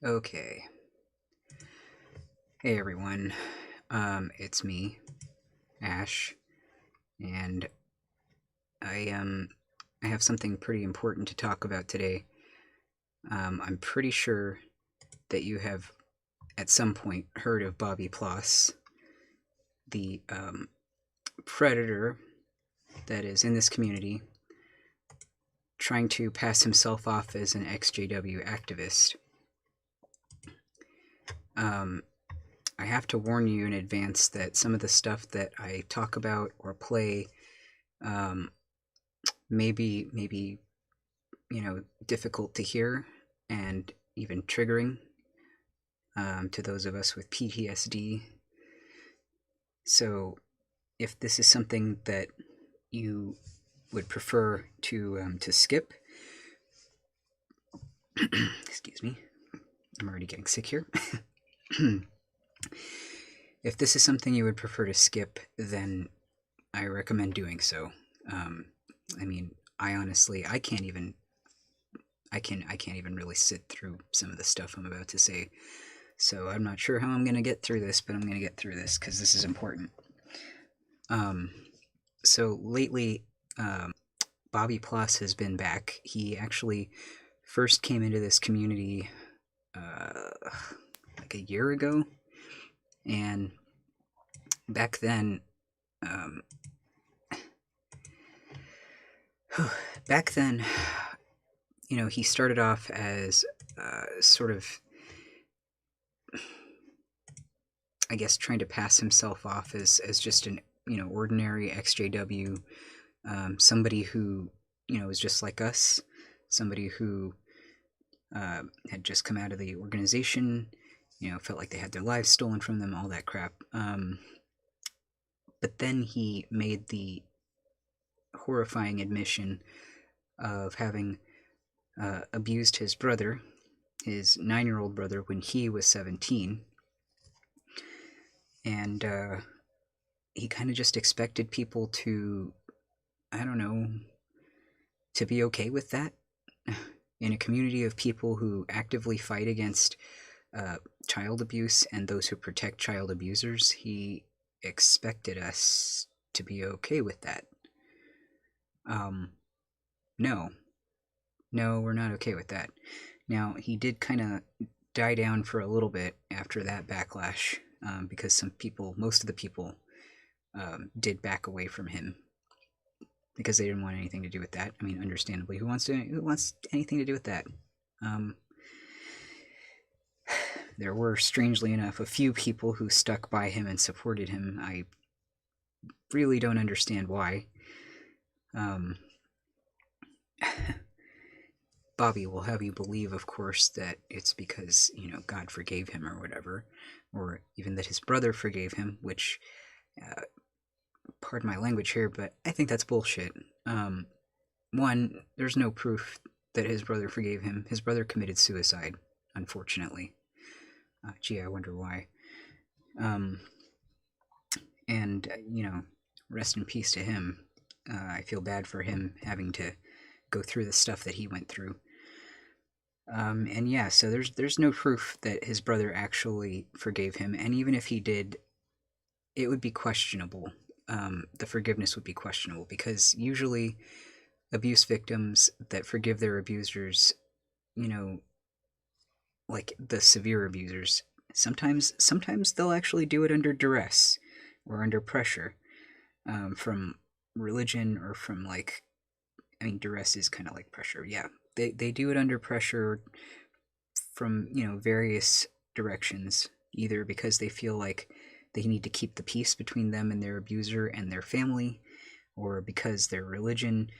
Okay. Hey everyone. It's me, Ash, and I have something pretty important to talk about today. I'm pretty sure that you have at some point heard of Bobby Ploss, the predator that is in this community trying to pass himself off as an ex-JW activist. I have to warn you in advance that some of the stuff that I talk about or play um, maybe difficult to hear and even triggering to those of us with PTSD. So, if this is something that you would prefer to skip, excuse me, I'm already getting sick here. If this is something you would prefer to skip, then I recommend doing so. I mean, I can't even I can't even really sit through some of the stuff I'm about to say. So I'm not sure how I'm going to get through this, but I'm going to get through this because this is important. So lately, Bobby Plus has been back. He actually first came into this community like a year ago, and back then, um, back then, he started off as sort of, I guess, trying to pass himself off as just an ordinary XJW, somebody who was just like us, somebody who had just come out of the organization, felt like they had their lives stolen from them, all that crap. But then he made the horrifying admission of having abused his brother, his 9-year-old brother, when he was 17. And he kind of just expected people to, I don't know, to be okay with that. In a community of people who actively fight against child abuse and those who protect child abusers, he expected us to be okay with that. No. No, we're not okay with that. Now, he did kind of die down for a little bit after that backlash, because most of the people, did back away from him because they didn't want anything to do with that. I mean, understandably, who wants anything to do with that? There were, strangely enough, a few people who stuck by him and supported him. I really don't understand why. Bobby will have you believe, of course, that it's because, God forgave him or whatever, or even that his brother forgave him, which, pardon my language here, but I think that's bullshit. One, there's no proof that his brother forgave him. His brother committed suicide, unfortunately. Gee, I wonder why. And, rest in peace to him. I feel bad for him having to go through the stuff that he went through. And yeah, so there's no proof that his brother actually forgave him, and even if he did, it would be questionable. The forgiveness would be questionable because usually abuse victims that forgive their abusers, like the severe abusers, sometimes they'll actually do it under duress or under pressure, from religion or from, like, I mean, duress is kind of like pressure. Yeah, they do it under pressure from various directions, either because they feel like they need to keep the peace between them and their abuser and their family, or because their religion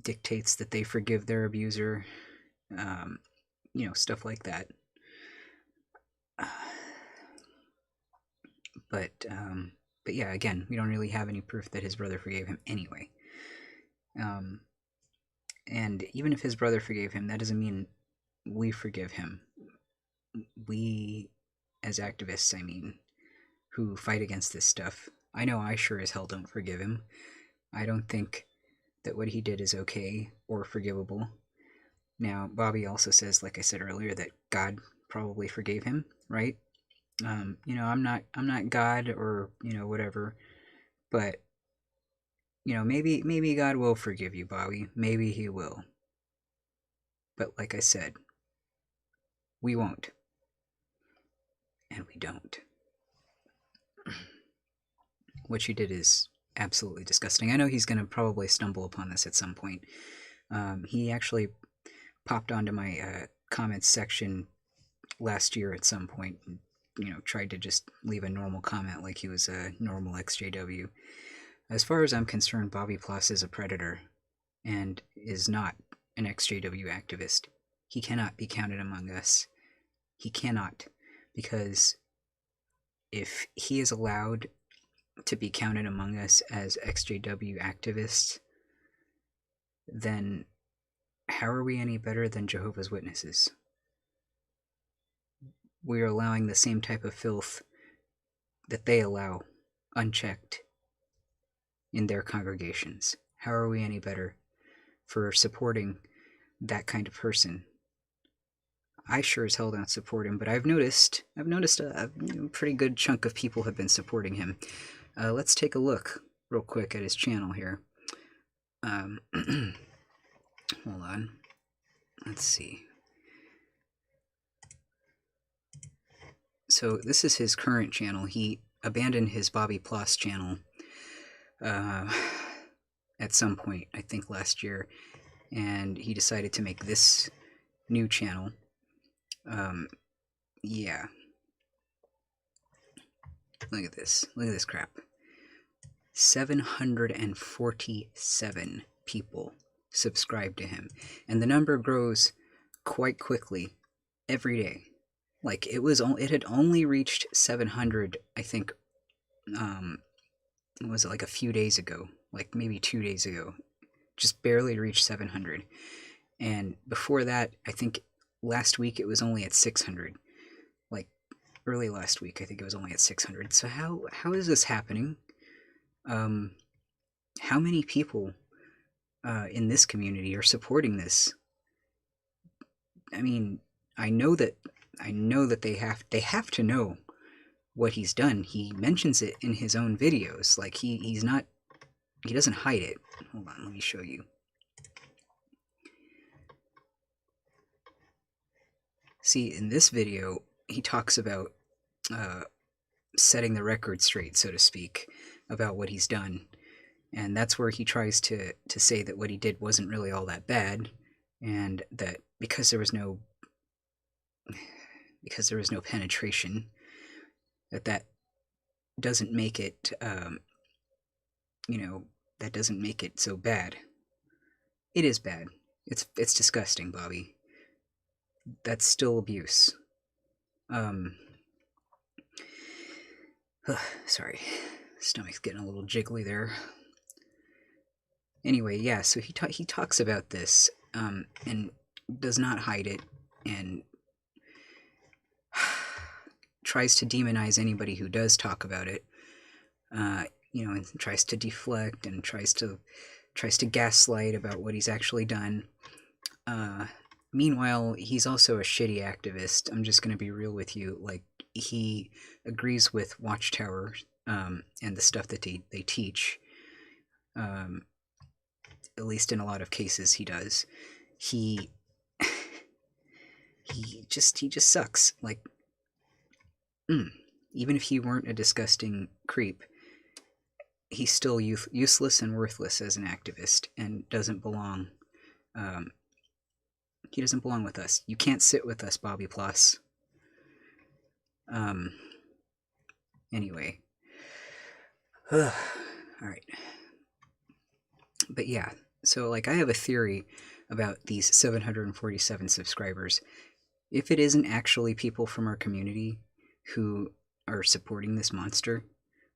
dictates that they forgive their abuser, stuff like that. But yeah, again, we don't really have any proof that his brother forgave him anyway. And even if his brother forgave him, that doesn't mean we forgive him. We, as activists, I mean, who fight against this stuff, I know I sure as hell don't forgive him. I don't think that what he did is okay or forgivable. Now, Bobby also says, like I said earlier, that God probably forgave him, right? I'm not God or whatever, but maybe God will forgive you, Bobby. Maybe He will. But like I said, we won't, and we don't. What you did is absolutely disgusting. I know he's going to probably stumble upon this at some point. He actually popped onto my comments section last year at some point and tried to just leave a normal comment like he was a normal ex-JW. As far as I'm concerned, Bobby Plus is a predator and is not an ex-JW activist. He cannot be counted among us. He cannot, because if he is allowed to be counted among us as ex-JW activists, then how are we any better than Jehovah's Witnesses? We are allowing the same type of filth that they allow unchecked in their congregations. How are we any better for supporting that kind of person? I sure as hell don't support him, but I've noticed a pretty good chunk of people have been supporting him. Let's take a look real quick at his channel here. Hold on. Let's see. So this is his current channel. He abandoned his Bobby Plus channel at some point, I think last year, and he decided to make this new channel. Yeah. Look at this. Look at this crap. 747 people subscribe to him, and the number grows quite quickly every day. Like it had only reached 700, I think. Was it like a few days ago, like maybe 2 days ago, just barely reached 700. And before that, I think last week it was only at 600. Like early last week, I think it was only at 600. So how is this happening? How many people in this community are supporting this? I mean, I know that they have to know what he's done. He mentions it in his own videos. Like he doesn't hide it. Hold on, let me show you. See, in this video, he talks about setting the record straight, so to speak, about what he's done. And that's where he tries to say that what he did wasn't really all that bad, and that because there was no penetration, that doesn't make it that doesn't make it so bad. It is bad. It's disgusting, Bobby. That's still abuse. Sorry, stomach's getting a little jiggly there. Anyway, yeah, so he talks about this, and does not hide it, and tries to demonize anybody who does talk about it, and tries to deflect and tries to gaslight about what he's actually done. Meanwhile, he's also a shitty activist. I'm just going to be real with you. Like, he agrees with Watchtower and the stuff that they teach. At least in a lot of cases, he does. He just sucks. Like, even if he weren't a disgusting creep, he's still useless and worthless as an activist and doesn't belong. He doesn't belong with us. You can't sit with us, Bobby Plus. Anyway. All right. But yeah, so like I have a theory about these 747 subscribers. If it isn't actually people from our community who are supporting this monster,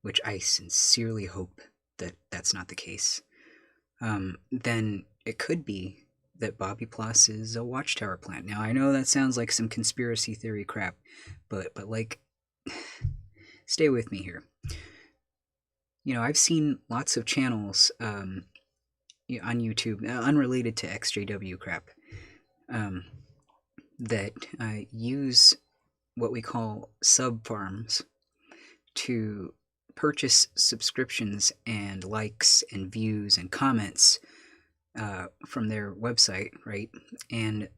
which I sincerely hope that that's not the case, then it could be that Bobby Plus is a Watchtower plant. Now, I know that sounds like some conspiracy theory crap, but like, stay with me here. I've seen lots of channels on YouTube, unrelated to ex-JW crap, that use what we call sub farms to purchase subscriptions and likes and views and comments from their website, right? And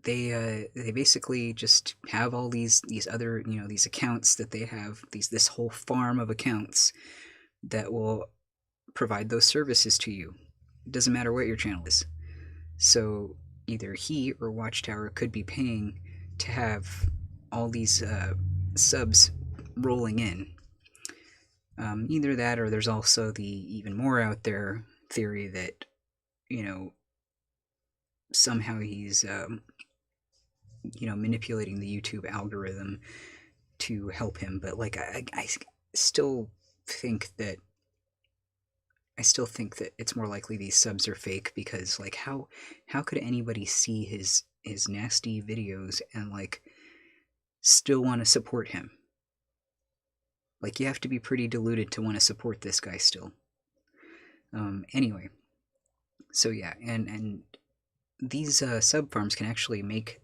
they basically just have all these other, you know, these accounts that they have, this whole farm of accounts that will provide those services to you. It doesn't matter what your channel is. So either he or Watchtower could be paying to have all these subs rolling in. Either that, or there's also the even more out there theory that, you know, somehow he's you know, manipulating the YouTube algorithm to help him. But like I still think that it's more likely these subs are fake, because like how could anybody see his nasty videos and like still want to support him? Like, you have to be pretty deluded to want to support this guy still. Anyway, so yeah, and these sub farms can actually make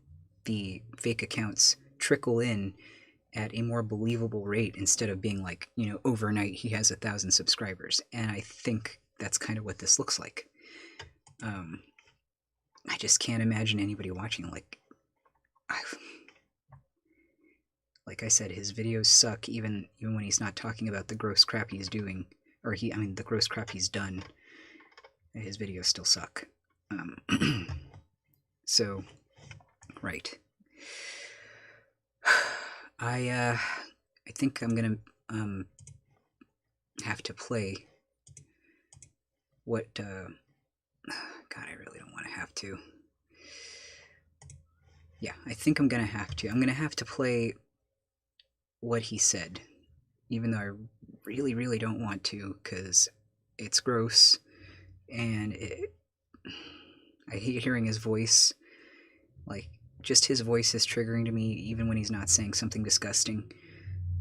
the fake accounts trickle in at a more believable rate, instead of being like, you know, overnight he has 1,000 subscribers. And I think that's kind of what this looks like. I just can't imagine anybody watching. Like I said, his videos suck even when he's not talking about the gross crap he's doing, or the gross crap he's done. His videos still suck. So, right. I think I'm gonna have to play what God, I really don't want to have to. Yeah, I think I'm gonna have to. I'm gonna have to play what he said, even though I really, really don't want to, because it's gross, and I hate hearing his voice. Like, just his voice is triggering to me, even when he's not saying something disgusting.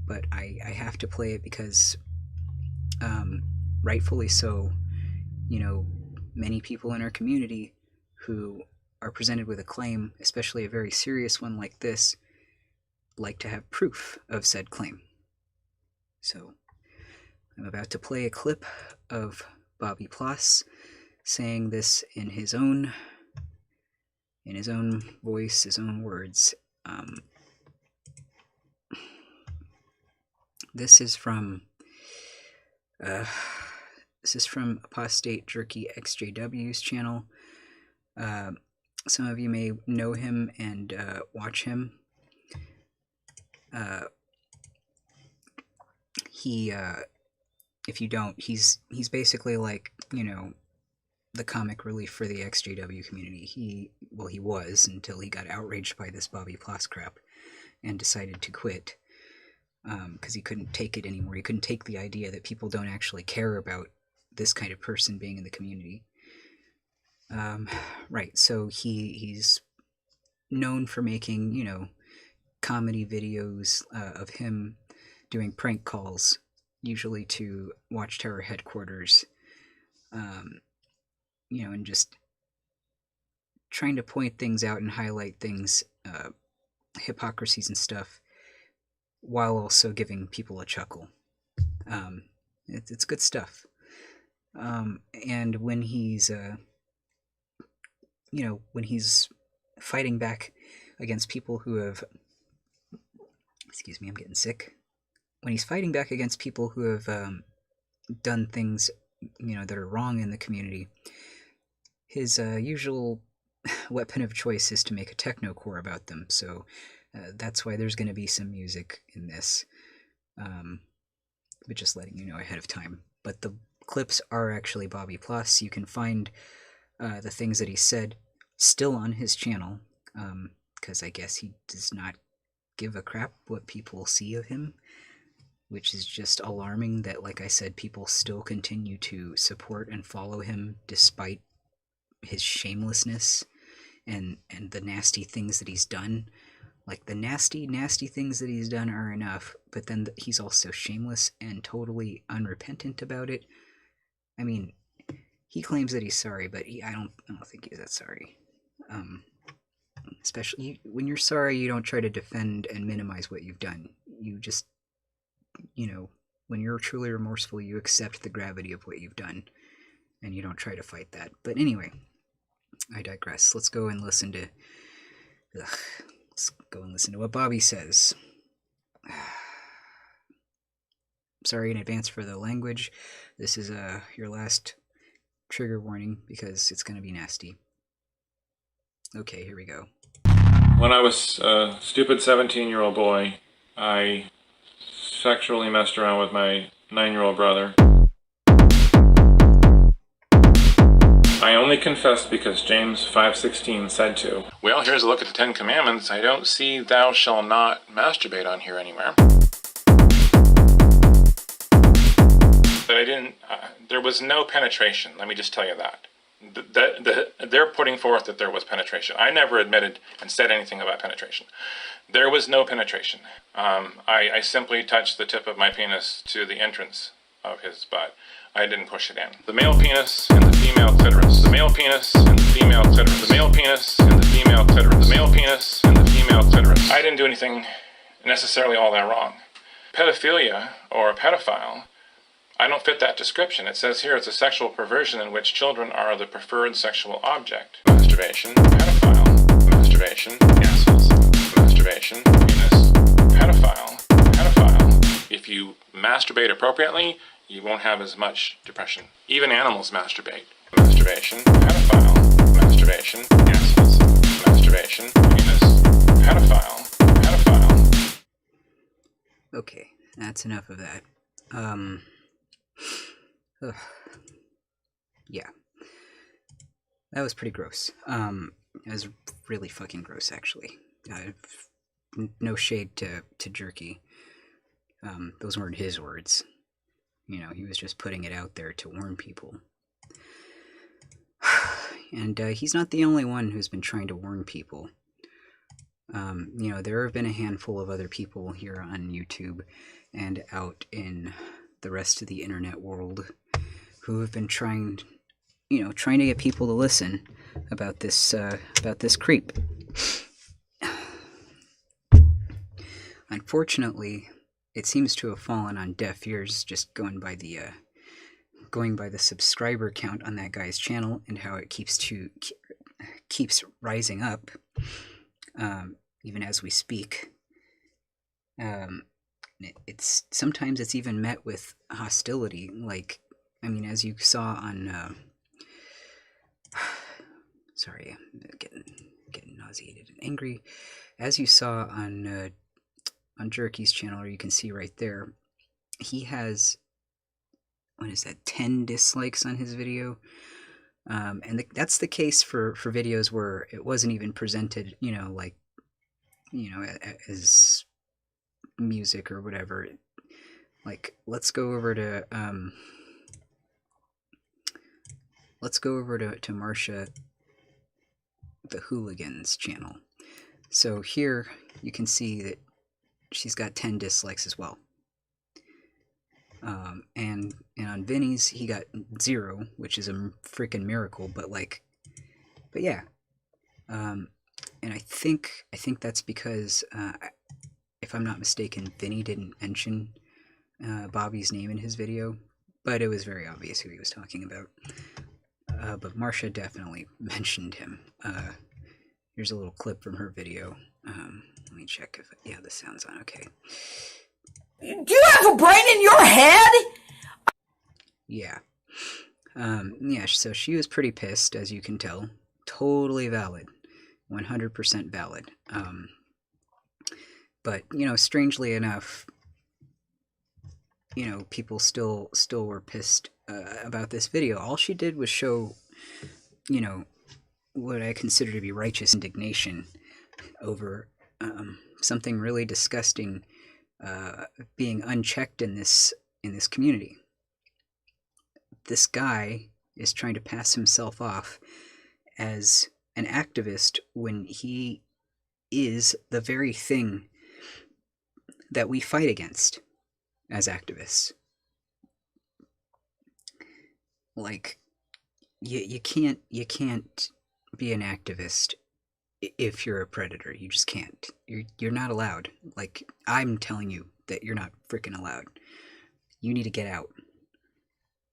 But I have to play it because, rightfully so, you know, many people in our community who are presented with a claim, especially a very serious one like this, like to have proof of said claim. So I'm about to play a clip of Bobby Ploss saying this in his own voice, his own words. This is from Apostate Jerky XJW's channel. Some of you may know him and watch him. If you don't, he's basically like, you know, the comic relief for the XJW community. He was, until he got outraged by this Bobby Ploss crap and decided to quit, because he couldn't take it anymore. He couldn't take the idea that people don't actually care about this kind of person being in the community. Right, so he's known for making, you know, comedy videos of him doing prank calls, usually to Watchtower headquarters, you know, and just trying to point things out and highlight things, hypocrisies and stuff, while also giving people a chuckle. It's good stuff. And when he's, you know, when he's fighting back against people who have, excuse me, I'm getting sick. When he's fighting back against people who have done things, you know, that are wrong in the community, his usual weapon of choice is to make a technocore about them. So that's why there's going to be some music in this, but just letting you know ahead of time. But the clips are actually Bobby Ploss. You can find the things that he said still on his channel, because I guess he does not give a crap what people see of him, which is just alarming that, like I said, people still continue to support and follow him despite his shamelessness and the nasty things that he's done. Like, the nasty things that he's done are enough, but then he's also shameless and totally unrepentant about it. I mean, he claims that he's sorry, but I don't think he's that sorry. Especially when you're sorry, you don't try to defend and minimize what you've done. You just, when you're truly remorseful, you accept the gravity of what you've done, and you don't try to fight that. But anyway, I digress. Let's go and listen to. Let's go and listen to what Bobby says. Sorry in advance for the language. This is your last trigger warning because it's going to be nasty. Okay, here we go. When I was a stupid 17-year-old boy, I sexually messed around with my 9-year-old brother. I only confessed because James 5:16 said to. Well, here's a look at the 10 Commandments. I don't see thou shalt not masturbate on here anywhere. But I didn't, there was no penetration, let me just tell you that. They're putting forth that there was penetration. I never admitted and said anything about penetration. There was no penetration. I simply touched the tip of my penis to the entrance of his butt. I didn't push it in. The male penis and the female clitoris. The male penis and the female clitoris. The male penis and the female clitoris. The male penis and the female clitoris. I didn't do anything necessarily all that wrong. Pedophilia or a pedophile, I don't fit that description. It says here it's a sexual perversion in which children are the preferred sexual object. Masturbation, pedophile. Masturbation, assholes. Masturbation, penis. Pedophile. If you masturbate appropriately, you won't have as much depression. Even animals masturbate. Masturbation, pedophile. Masturbation, assholes. Masturbation, penis. Pedophile. Okay, that's enough of that. Yeah. That was pretty gross. It was really fucking gross, actually. No shade to Jerky. Those weren't his words. He was just putting it out there to warn people. And he's not the only one who's been trying to warn people. There have been a handful of other people here on YouTube and out in the rest of the internet world who have been trying to get people to listen about this creep. Unfortunately, it seems to have fallen on deaf ears, just going by the subscriber count on that guy's channel and how it keeps rising up, even as we speak. Sometimes it's even met with hostility. As you saw on, sorry, I'm getting nauseated and angry. As you saw on Jerky's channel, or you can see right there, he has, 10 dislikes on his video. And that's the case for videos where it wasn't even presented, as music or whatever. Let's go over to Marsha the Hooligan's channel. So here you can see that she's got 10 dislikes as well. And on Vinny's he got 0, which is a freaking miracle. But yeah. And I think that's because, if I'm not mistaken, Vinny didn't mention Bobby's name in his video, but it was very obvious who he was talking about. But Marsha definitely mentioned him. Here's a little clip from her video. Let me check if this sounds on okay. Do you have a brain in your head? Yeah. So she was pretty pissed, as you can tell. Totally valid. 100% valid. But, strangely enough, people still were pissed about this video. All she did was show, what I consider to be righteous indignation over something really disgusting being unchecked in this community. This guy is trying to pass himself off as an activist when he is the very thing that we fight against as activists. You can't be an activist if you're a predator. You just can't. You're not allowed. Like, I'm telling you that you're not freaking allowed. You need to get out.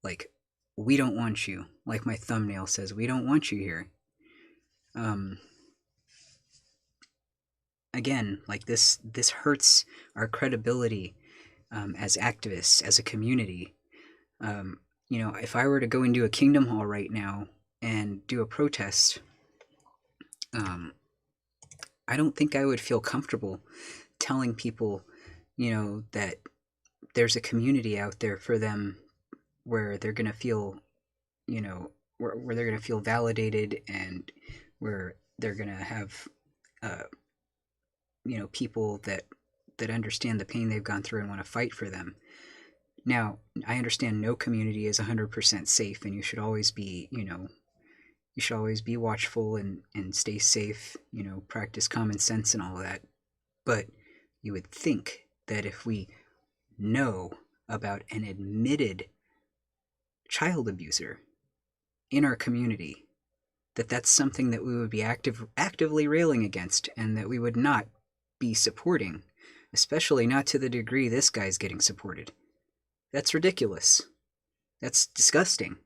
Like, we don't want you. Like my thumbnail says, we don't want you here. Um, Again, like this hurts our credibility as activists, as a community. If I were to go into a Kingdom Hall right now and do a protest, um, I don't think I would feel comfortable telling people, that there's a community out there for them where they're gonna feel, where they're gonna feel validated, and where they're gonna have, uh, people that understand the pain they've gone through and want to fight for them. Now, I understand no community is 100% safe, and you should always be, watchful and stay safe, practice common sense and all of that. But you would think that if we know about an admitted child abuser in our community, that's something that we would be actively railing against, and that we would not be supporting, especially not to the degree this guy's getting supported. That's ridiculous. That's disgusting.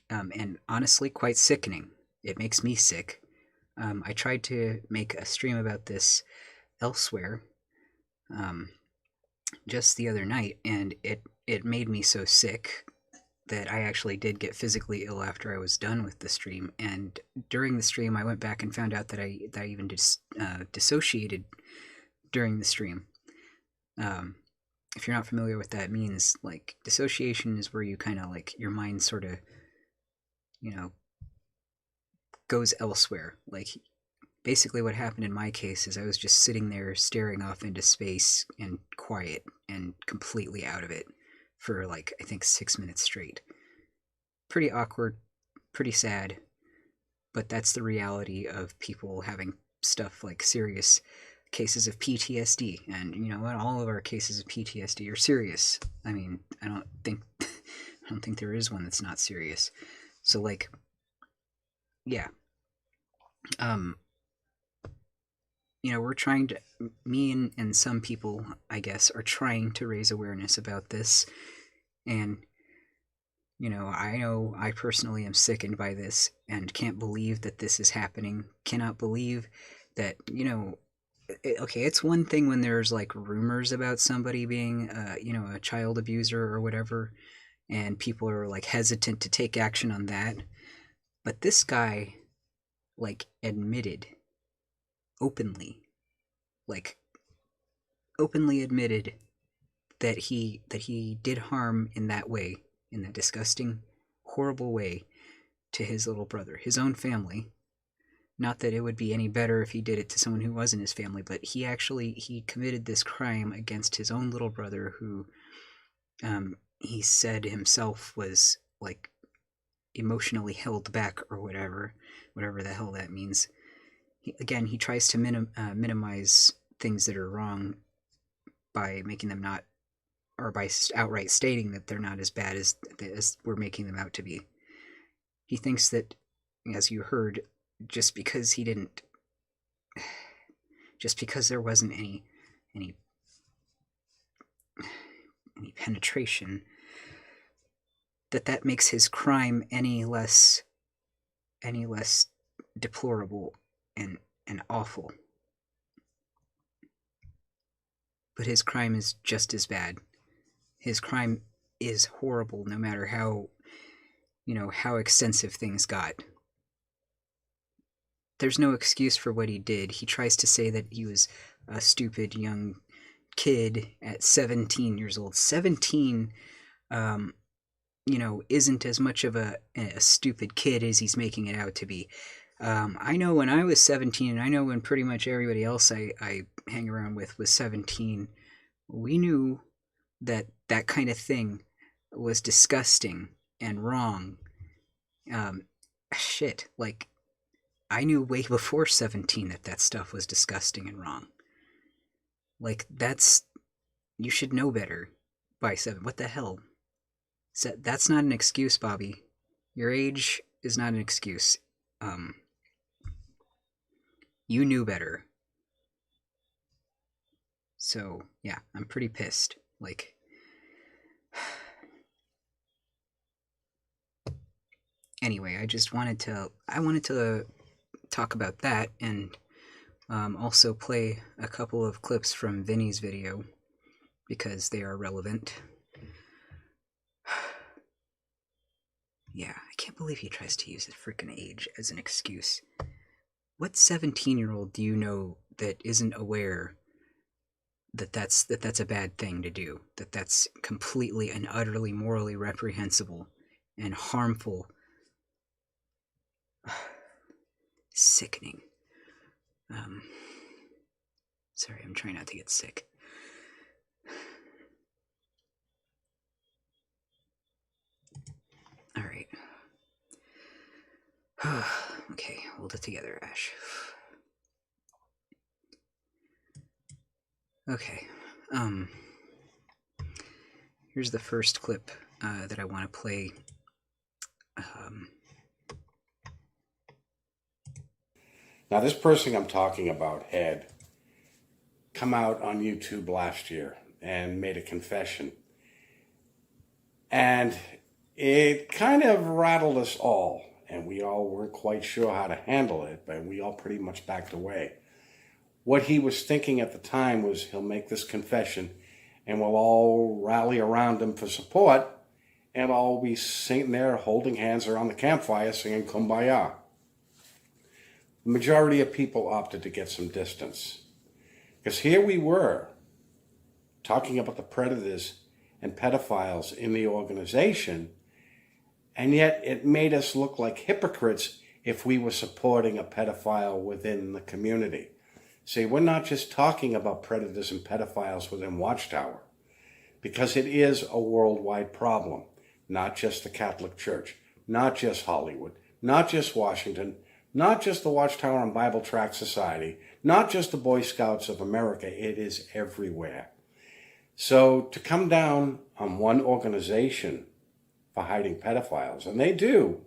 And honestly, quite sickening. It makes me sick. I tried to make a stream about this elsewhere just the other night, and it made me so sick that I actually did get physically ill after I was done with the stream. And during the stream, I went back and found out that I even dissociated during the stream. If you're not familiar with that, it means, like, dissociation is where you kind of, like, your mind sort of, goes elsewhere. Like, basically what happened in my case is I was just sitting there staring off into space and quiet and completely out of it for, like, I think 6 minutes straight. Pretty awkward, pretty sad, but that's the reality of people having stuff like serious cases of PTSD. And you know what? All of our cases of PTSD are serious. I mean, I don't think there is one that's not serious. So, like, yeah. We're trying to, me and some people, I guess, are trying to raise awareness about this. And, I know I personally am sickened by this and can't believe that this is happening. Cannot believe that, okay, it's one thing when there's, like, rumors about somebody being, a child abuser or whatever, and people are, like, hesitant to take action on that. But this guy, like, admitted openly admitted that he did harm in that way, in that disgusting, horrible way, to his little brother, his own family. Not that it would be any better if he did it to someone who wasn't his family, but he committed this crime against his own little brother, who he said himself was, like, emotionally held back or whatever the hell that means. He tries to minimize things that are wrong by making them not, or by outright stating that they're not as bad as we're making them out to be. He thinks that, as you heard, just because there wasn't any penetration, that makes his crime any less deplorable and awful. But his crime is just as bad. His crime is horrible, no matter how extensive things got. There's no excuse for what he did. He tries to say that he was a stupid young kid at 17 years old. 17, isn't as much of a stupid kid as he's making it out to be. I know when I was 17, and I know when pretty much everybody else I hang around with was 17, we knew that kind of thing was disgusting and wrong. Like, I knew way before 17 that stuff was disgusting and wrong. Like, you should know better by 7. What the hell? That's not an excuse, Bobby. Your age is not an excuse. You knew better. So, yeah, I'm pretty pissed. Like, anyway, I wanted to talk about that and also play a couple of clips from Vinny's video because they are relevant. Yeah, I can't believe he tries to use his freaking age as an excuse. What 17-year-old do you know that isn't aware that that's a bad thing to do? That that's completely and utterly morally reprehensible and harmful. Sickening. Um, sorry, I'm trying not to get sick. All right. Okay, hold it together, Ash. Okay. Here's the first clip that I want to play. Now, this person I'm talking about had come out on YouTube last year and made a confession. And it kind of rattled us all. And we all weren't quite sure how to handle it, but we all pretty much backed away. What he was thinking at the time was he'll make this confession and we'll all rally around him for support and all be sitting there holding hands around the campfire singing Kumbaya. The majority of people opted to get some distance. Because here we were talking about the predators and pedophiles in the organization, and yet it made us look like hypocrites if we were supporting a pedophile within the community. See, we're not just talking about predators and pedophiles within Watchtower, because it is a worldwide problem, not just the Catholic Church, not just Hollywood, not just Washington, not just the Watchtower and Bible Tract Society, not just the Boy Scouts of America, it is everywhere. So to come down on one organization for hiding pedophiles, and they do,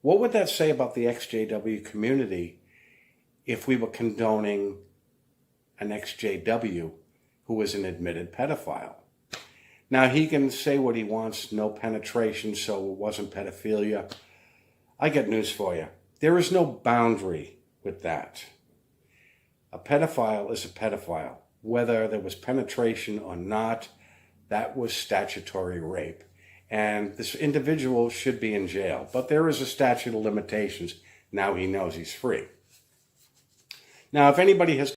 what would that say about the ex-JW community if we were condoning an ex-JW who was an admitted pedophile? Now, he can say what he wants, no penetration, so it wasn't pedophilia. I got news for you. There is no boundary with that. A pedophile is a pedophile. Whether there was penetration or not, that was statutory rape. And this individual should be in jail. But there is a statute of limitations. Now he knows he's free. Now, if anybody has...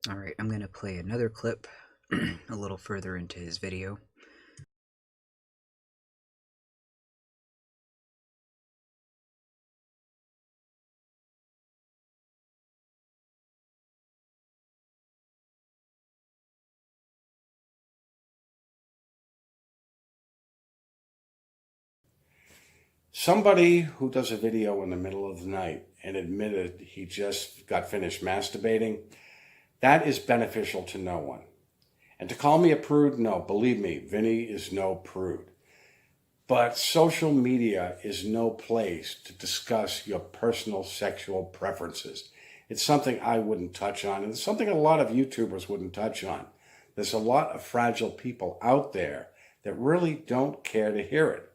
All right, I'm going to play another clip a little further into his video. Somebody who does a video in the middle of the night and admitted he just got finished masturbating, that is beneficial to no one. And to call me a prude, no, believe me, Vinny is no prude. But social media is no place to discuss your personal sexual preferences. It's something I wouldn't touch on, and it's something a lot of YouTubers wouldn't touch on. There's a lot of fragile people out there that really don't care to hear it.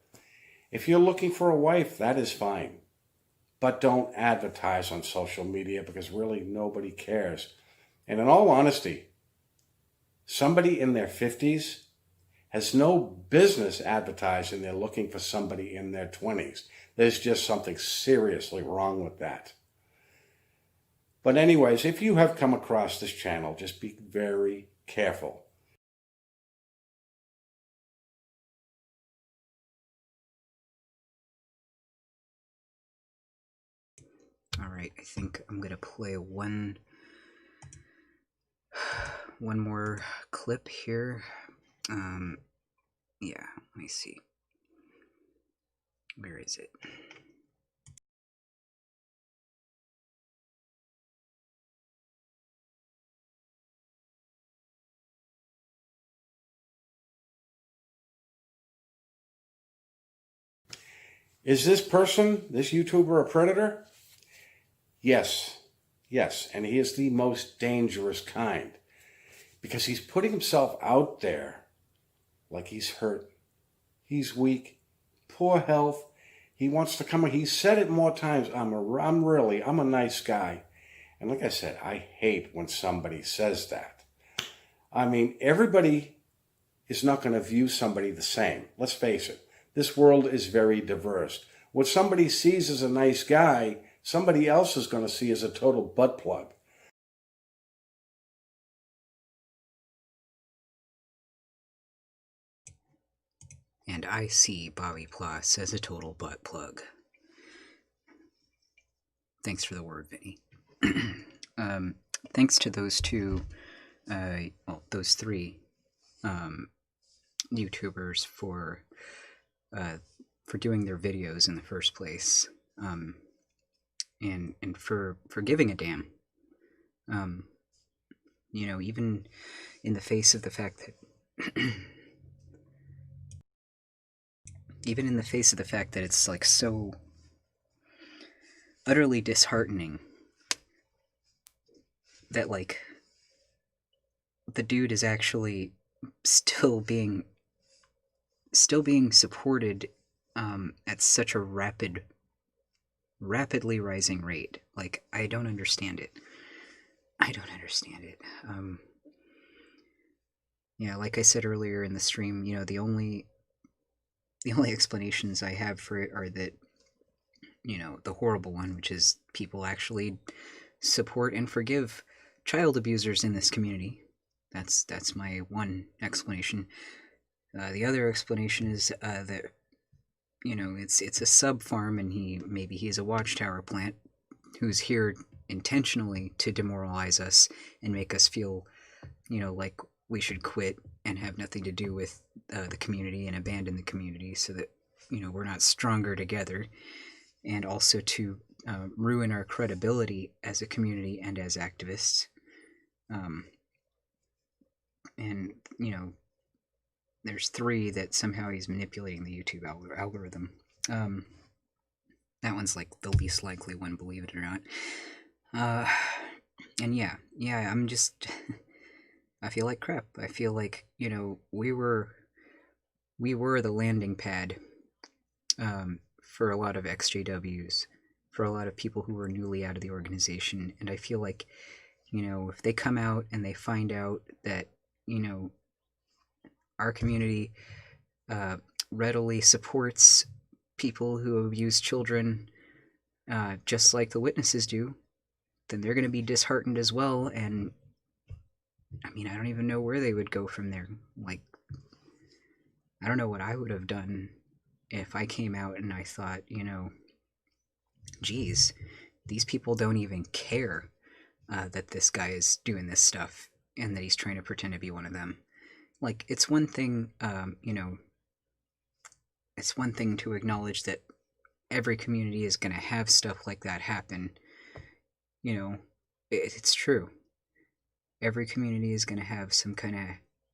If you're looking for a wife, that is fine. But don't advertise on social media because really nobody cares. And in all honesty, somebody in their 50s has no business advertising they're looking for somebody in their 20s. There's just something seriously wrong with that. But anyways, if you have come across this channel, just be very careful. All right, I think I'm going to play one more clip here. Yeah, let me see. Where is it? Is this person, this YouTuber, a predator? Yes. Yes. And he is the most dangerous kind because he's putting himself out there like he's hurt, he's weak, poor health. He wants to come. He said it more times. I'm a nice guy. And like I said, I hate when somebody says that. I mean, everybody is not going to view somebody the same. Let's face it. This world is very diverse. What somebody sees as a nice guy, somebody else is going to see as a total butt plug. And I see Bobby Ploss as a total butt plug. Thanks for the word, Vinny. Thanks to those those three YouTubers for doing their videos in the first place, and for giving a damn. You know, even in the face of the fact that even in the face of the fact that it's like so utterly disheartening that like the dude is actually still being supported at such a rapidly rising rate. Like, I don't understand it. Yeah, like I said earlier in the stream, you know, the only explanations I have for it are that, you know, the horrible one, which is people actually support and forgive child abusers in this community. That's my one explanation. The other explanation is that, you know, it's a sub farm, and maybe he's a watchtower plant who's here intentionally to demoralize us and make us feel, you know, like we should quit and have nothing to do with the community and abandon the community, so that, you know, we're not stronger together, and also to ruin our credibility as a community and as activists. And, you know, there's three that somehow he's manipulating the YouTube algorithm. That one's like the least likely one, believe it or not. And yeah, I'm just I feel like crap. I feel like, you know, we were the landing pad for a lot of ex-JWs, for a lot of people who were newly out of the organization, and I feel like, you know, if they come out and they find out that, you know, our community readily supports people who abuse children, just like the witnesses do, then they're going to be disheartened as well. And I mean, I don't even know where they would go from there. Like, I don't know what I would have done if I came out and I thought, you know, geez, these people don't even care that this guy is doing this stuff and that he's trying to pretend to be one of them. Like, it's one thing, you know, it's one thing to acknowledge that every community is going to have stuff like that happen. You know, it's true. Every community is going to have some kind of,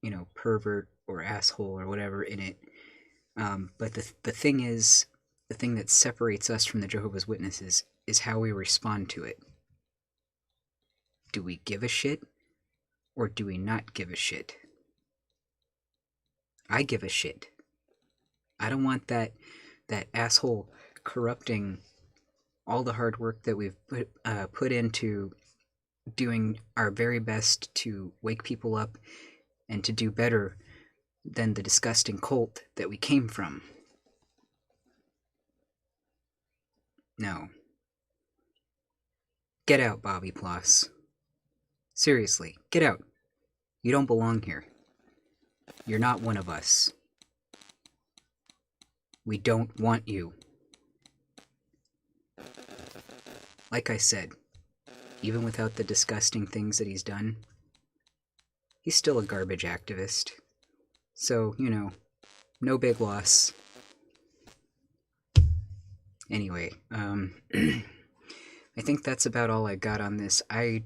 you know, pervert or asshole or whatever in it. But the thing is, the thing that separates us from the Jehovah's Witnesses is how we respond to it. Do we give a shit, or do we not give a shit? I give a shit. I don't want that asshole corrupting all the hard work that we've put into doing our very best to wake people up and to do better than the disgusting cult that we came from. No. Get out, Bobby Ploss. Seriously, get out. You don't belong here. You're not one of us. We don't want you. Like I said, even without the disgusting things that he's done, he's still a garbage activist. So, you know, no big loss. Anyway, I think that's about all I got on this. I,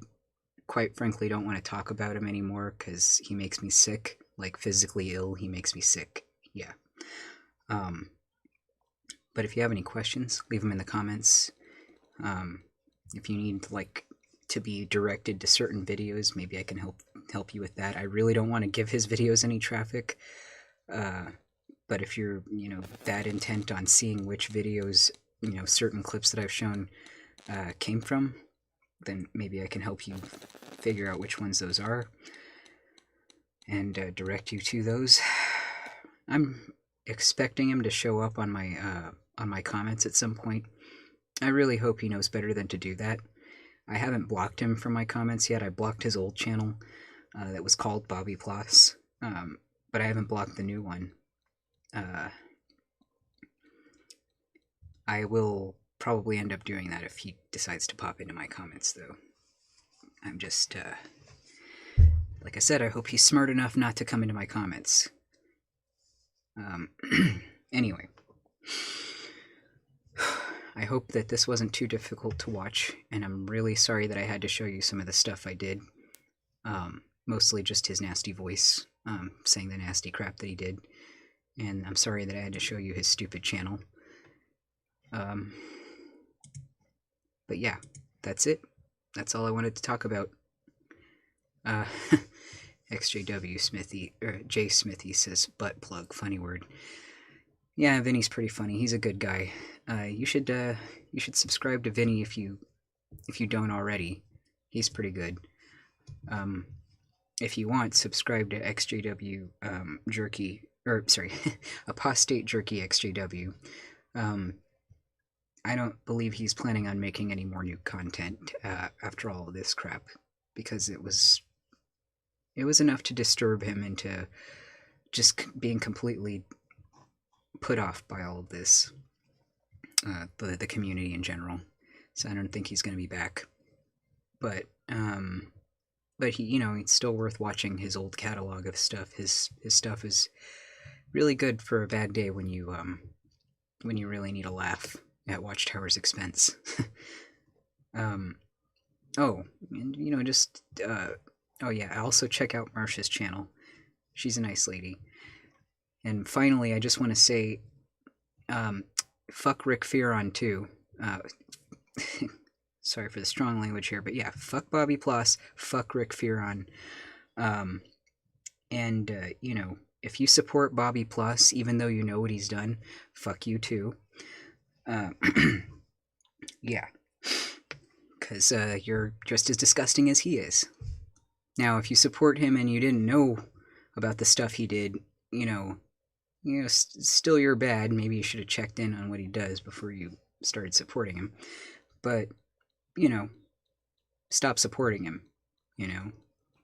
quite frankly, don't want to talk about him anymore because he makes me sick. Like, physically ill, he makes me sick. Yeah. But if you have any questions, leave them in the comments. If you need to be directed to certain videos, maybe I can help you with that. I really don't want to give his videos any traffic, but if you're that intent on seeing which videos certain clips that I've shown came from, then maybe I can help you figure out which ones those are and direct you to those. I'm expecting him to show up on my comments at some point. I really hope he knows better than to do that. I haven't blocked him from my comments yet. I blocked his old channel that was called Bobby Plus, but I haven't blocked the new one. I will probably end up doing that if he decides to pop into my comments, though. I'm just, like I said, I hope he's smart enough not to come into my comments. Anyway. I hope that this wasn't too difficult to watch, and I'm really sorry that I had to show you some of the stuff I did. Mostly just his nasty voice, saying the nasty crap that he did. And I'm sorry that I had to show you his stupid channel. But yeah, that's it. That's all I wanted to talk about. XJW Smithy, or J Smithy says butt plug, funny word. Yeah, Vinny's pretty funny. He's a good guy. You should subscribe to Vinny if you don't already. He's pretty good. If you want, subscribe to XJW Jerky, or sorry, Apostate Jerky XJW. I don't believe he's planning on making any more new content after all of this crap, because it was enough to disturb him into just being completely put off by all of this, the community in general. So I don't think he's going to be back. But he, it's still worth watching his old catalog of stuff. His stuff is really good for a bad day when you really need a laugh at Watchtower's expense. Oh, and oh yeah, also check out Marsha's channel. She's a nice lady. And finally, I just want to say, fuck Rick Fearon too. Sorry for the strong language here, but yeah, fuck Bobby Plus, fuck Rick Fearon. If you support Bobby Plus, even though you know what he's done, fuck you too. Yeah, because you're just as disgusting as he is. Now, if you support him and you didn't know about the stuff he did, still you're bad. Maybe you should have checked in on what he does before you started supporting him. But, stop supporting him,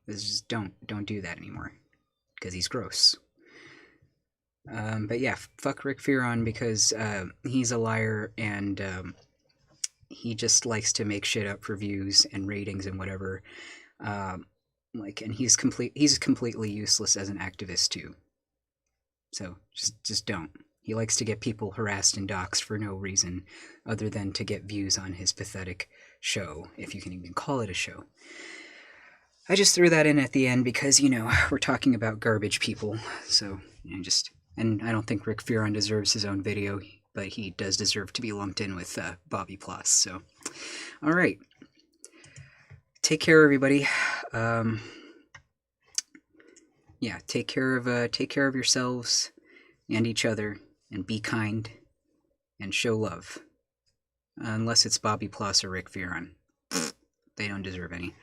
Just don't do that anymore, because he's gross. But yeah, fuck Rick Fearon, because he's a liar, and he just likes to make shit up for views and ratings and whatever. And he's completely useless as an activist too. So just don't. He likes to get people harassed and doxxed for no reason other than to get views on his pathetic show, if you can even call it a show. I just threw that in at the end because, we're talking about garbage people. So, and I don't think Rick Fearon deserves his own video, but he does deserve to be lumped in with Bobby Plus. So, all right. Take care, everybody. Yeah, take care of yourselves and each other, and be kind, and show love. Unless it's Bobby Plus or Rick Fearon. They don't deserve any.